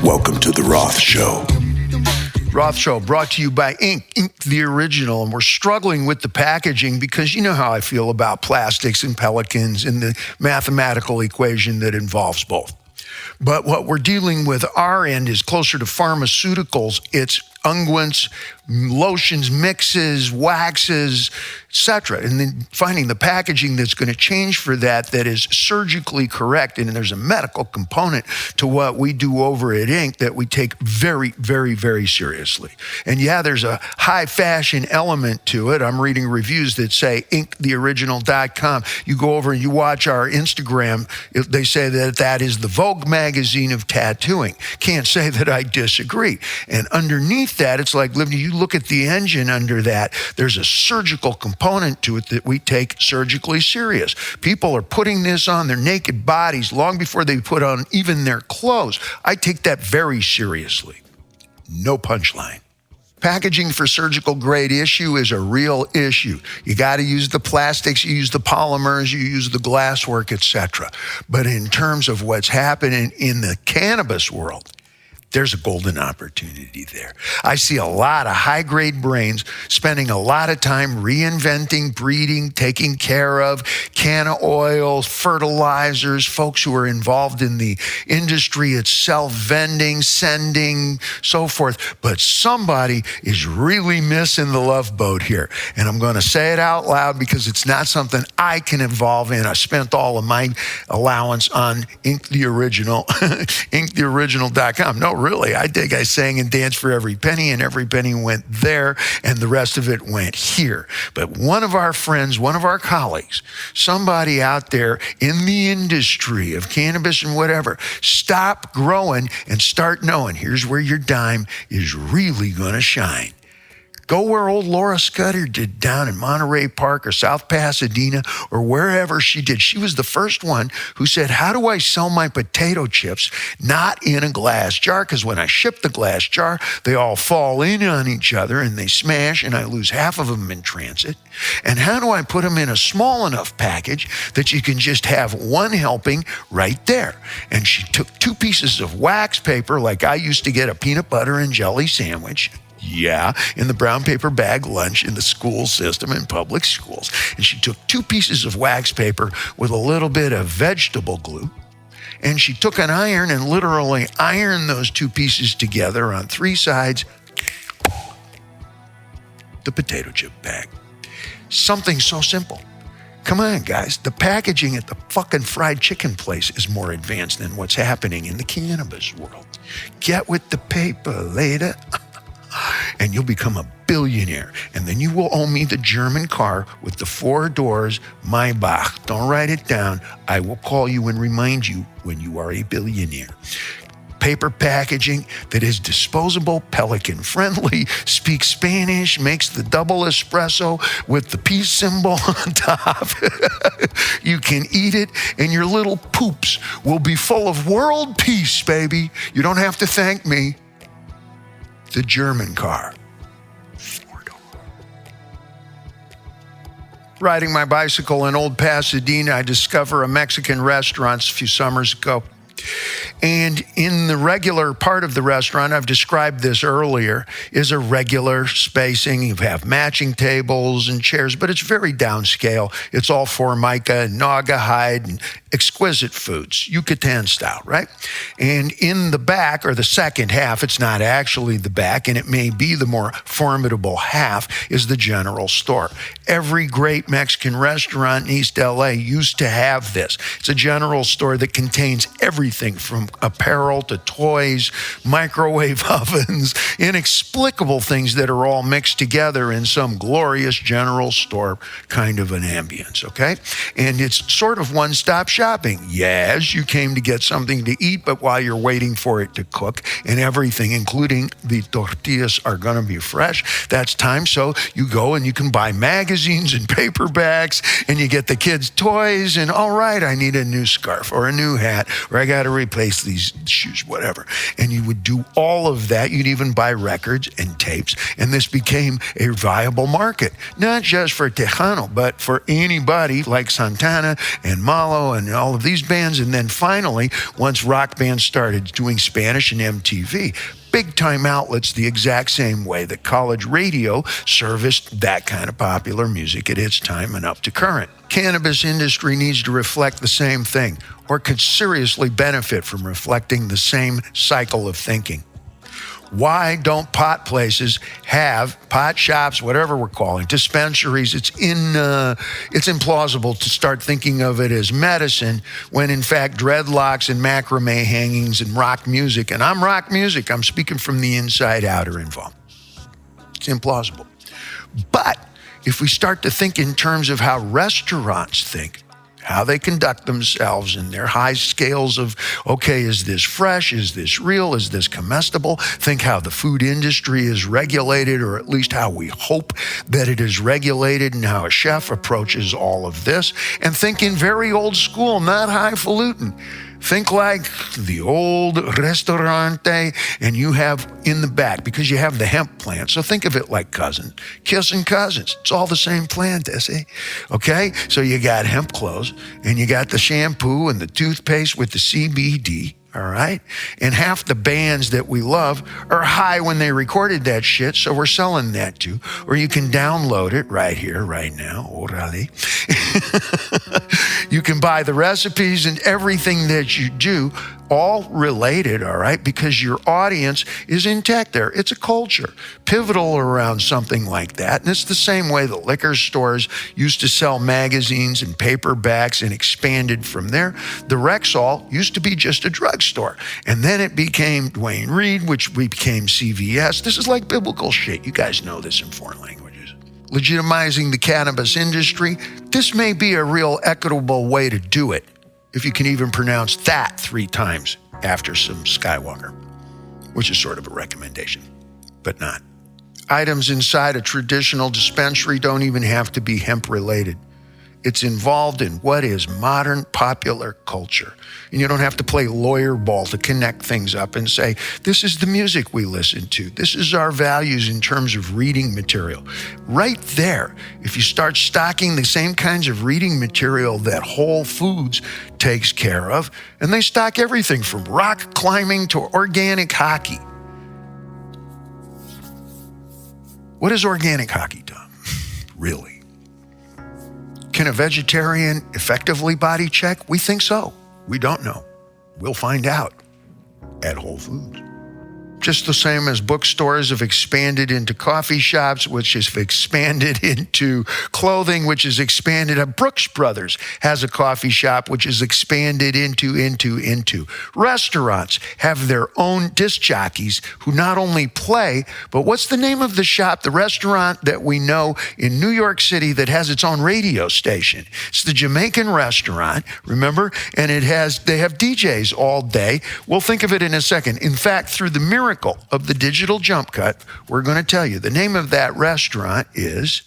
Welcome to the ROTH Show. ROTH Show brought to you by Ink the Original. And we're struggling with the packaging because you know how I feel about plastics and pelicans and the mathematical equation that involves both. But what we're dealing with our end is closer to pharmaceuticals. It's unguents, lotions, mixes, waxes, etc. And then finding the packaging that's going to change for that is surgically correct. And there's a medical component to what we do over at Ink that we take very, very, very seriously. And yeah, there's a high fashion element to it. I'm reading reviews that say inktheoriginal.com. You go over and you watch our Instagram, they say that is the Vogue magazine of tattooing. Can't say that I disagree. And underneath that, it's like, you look at the engine under that, there's a surgical component to it that we take surgically serious. People are putting this on their naked bodies long before they put on even their clothes. I take that very seriously. No punchline. Packaging for surgical grade issue is a real issue. You got to use the plastics, you use the polymers, you use the glasswork, etc. But in terms of what's happening in the cannabis world, there's a golden opportunity there. I see a lot of high-grade brains spending a lot of time reinventing, breeding, taking care of canna oils, fertilizers, folks who are involved in the industry itself, vending, sending, so forth. But somebody is really missing the love boat here. And I'm going to say it out loud because it's not something I can involve in. I spent all of my allowance on Ink the Original, inktheoriginal.com. No, really, I sang and danced for every penny, and every penny went there, and the rest of it went here. But one of our friends, one of our colleagues, somebody out there in the industry of cannabis and whatever, stop growing and start knowing here's where your dime is really going to shine. Go where old Laura Scudder did down in Monterey Park or South Pasadena or wherever she did. She was the first one who said, how do I sell my potato chips not in a glass jar? Because when I ship the glass jar, they all fall in on each other and they smash and I lose half of them in transit. And how do I put them in a small enough package that you can just have one helping right there? And she took 2 pieces of wax paper, like I used to get a peanut butter and jelly sandwich, in the brown paper bag lunch in the school system in public schools. And she took 2 pieces of wax paper with a little bit of vegetable glue. And she took an iron and literally ironed those 2 pieces together on 3 sides. The potato chip bag. Something so simple. Come on, guys. The packaging at the fucking fried chicken place is more advanced than what's happening in the cannabis world. Get with the paper later. And you'll become a billionaire. And then you will owe me the German car with the 4 doors, Maybach. Don't write it down. I will call you and remind you when you are a billionaire. Paper packaging that is disposable, pelican friendly, speaks Spanish, makes the double espresso with the peace symbol on top. You can eat it and your little poops will be full of world peace, baby. You don't have to thank me. The German car. 4-door. Riding my bicycle in Old Pasadena, I discover a Mexican restaurant a few summers ago. And in the regular part of the restaurant, I've described this earlier, is a regular spacing. You have matching tables and chairs, but it's very downscale. It's all Formica and Naga hide and exquisite foods, Yucatan style, right? And in the back, or the second half, it's not actually the back, and it may be the more formidable half, is the general store. Every great Mexican restaurant in East LA used to have this. It's a general store that contains everything from apparel to toys, microwave ovens, inexplicable things that are all mixed together in some glorious general store kind of an ambience, okay? And it's sort of one-stop shopping. Yes, you came to get something to eat, but while you're waiting for it to cook and everything, including the tortillas, are going to be fresh, that's time. So you go and you can buy magazines and paperbacks and you get the kids' toys and, all right, I need a new scarf or a new hat or I got got to replace these shoes, whatever. And you would do all of that. You'd even buy records and tapes. And this became a viable market, not just for Tejano, but for anybody like Santana and Malo and all of these bands. And then finally, once rock bands started doing Spanish and MTV, big time outlets the exact same way that college radio serviced that kind of popular music at its time and up to current. Cannabis industry needs to reflect the same thing, or could seriously benefit from reflecting the same cycle of thinking. Why don't pot places have pot shops, whatever we're calling, dispensaries? It's implausible to start thinking of it as medicine when in fact dreadlocks and macrame hangings and rock music, and I'm rock music, I'm speaking from the inside out, are involved. It's implausible. But if we start to think in terms of how restaurants think, how they conduct themselves and their high scales of, okay, is this fresh? Is this real? Is this comestible? Think how the food industry is regulated, or at least how we hope that it is regulated, and how a chef approaches all of this. And think in very old school, not highfalutin. Think like the old restaurante, and you have in the back, because you have the hemp plant. So think of it like kissing cousins. It's all the same plant, see? Okay? So you got hemp clothes, and you got the shampoo and the toothpaste with the CBD. All right? And half the bands that we love are high when they recorded that shit, so we're selling that too. Or you can download it right here, right now. Orale. You can buy the recipes and everything that you do, all related, all right? Because your audience is intact there. It's a culture, pivotal around something like that. And it's the same way that liquor stores used to sell magazines and paperbacks and expanded from there. The Rexall used to be just a drugstore. And then it became Duane Reade, which became CVS. This is like biblical shit. You guys know this in foreign languages. Legitimizing the cannabis industry, this may be a real equitable way to do it, if you can even pronounce that 3 times after some Skywalker, which is sort of a recommendation, but not. Items inside a traditional dispensary don't even have to be hemp related. It's involved in what is modern popular culture. And you don't have to play lawyer ball to connect things up and say, this is the music we listen to. This is our values in terms of reading material. Right there, if you start stocking the same kinds of reading material that Whole Foods takes care of, and they stock everything from rock climbing to organic hockey. What is organic hockey, Tom? Really? Can a vegetarian effectively body check? We think so. We don't know. We'll find out at Whole Foods. Just the same as bookstores have expanded into coffee shops, which has expanded into clothing, which has expanded. Brooks Brothers has a coffee shop, which is expanded into. Restaurants have their own disc jockeys who not only play, but what's the name of the shop, the restaurant that we know in New York City that has its own radio station? It's the Jamaican restaurant, remember? And they have DJs all day. We'll think of it in a second. In fact, through the miracle of the digital jump cut, we're going to tell you the name of that restaurant is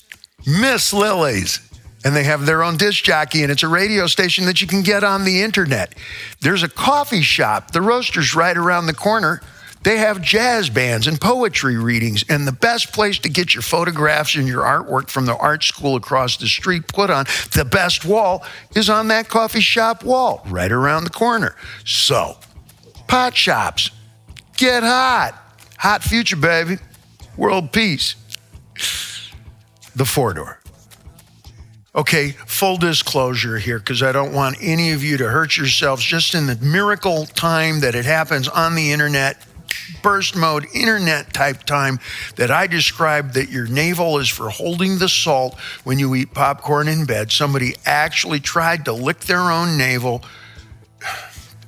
Miss Lily's, and they have their own disc jockey, and it's a radio station that you can get on the internet. There's a coffee shop, the Roaster's, right around the corner. They have jazz bands and poetry readings, and the best place to get your photographs and your artwork from the art school across the street put on the best wall is on that coffee shop wall right around the corner. So, pot shops, get hot. Hot future, baby. World peace. The 4-door. Okay, full disclosure here, because I don't want any of you to hurt yourselves just in the miracle time that it happens on the internet, burst mode, internet type time that I described, that your navel is for holding the salt when you eat popcorn in bed. Somebody actually tried to lick their own navel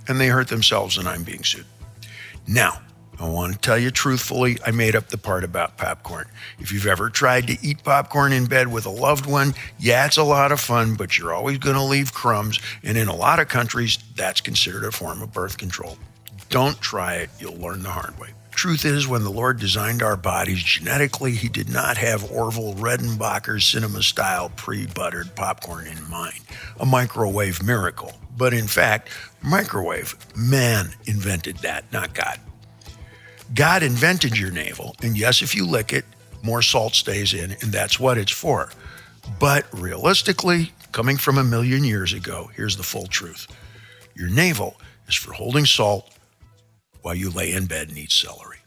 and they hurt themselves, and I'm being sued. Now, I want to tell you truthfully, I made up the part about popcorn. If you've ever tried to eat popcorn in bed with a loved one, yeah, it's a lot of fun, but you're always going to leave crumbs. And in a lot of countries, that's considered a form of birth control. Don't try it. You'll learn the hard way. Truth is, when the Lord designed our bodies genetically, he did not have Orville Redenbacher's cinema-style pre-buttered popcorn in mind, a microwave miracle. But in fact, microwave, man invented that, not God. God invented your navel, and yes, if you lick it, more salt stays in, and that's what it's for. But realistically, coming from a million years ago, here's the full truth. Your navel is for holding salt while you lay in bed and eat celery.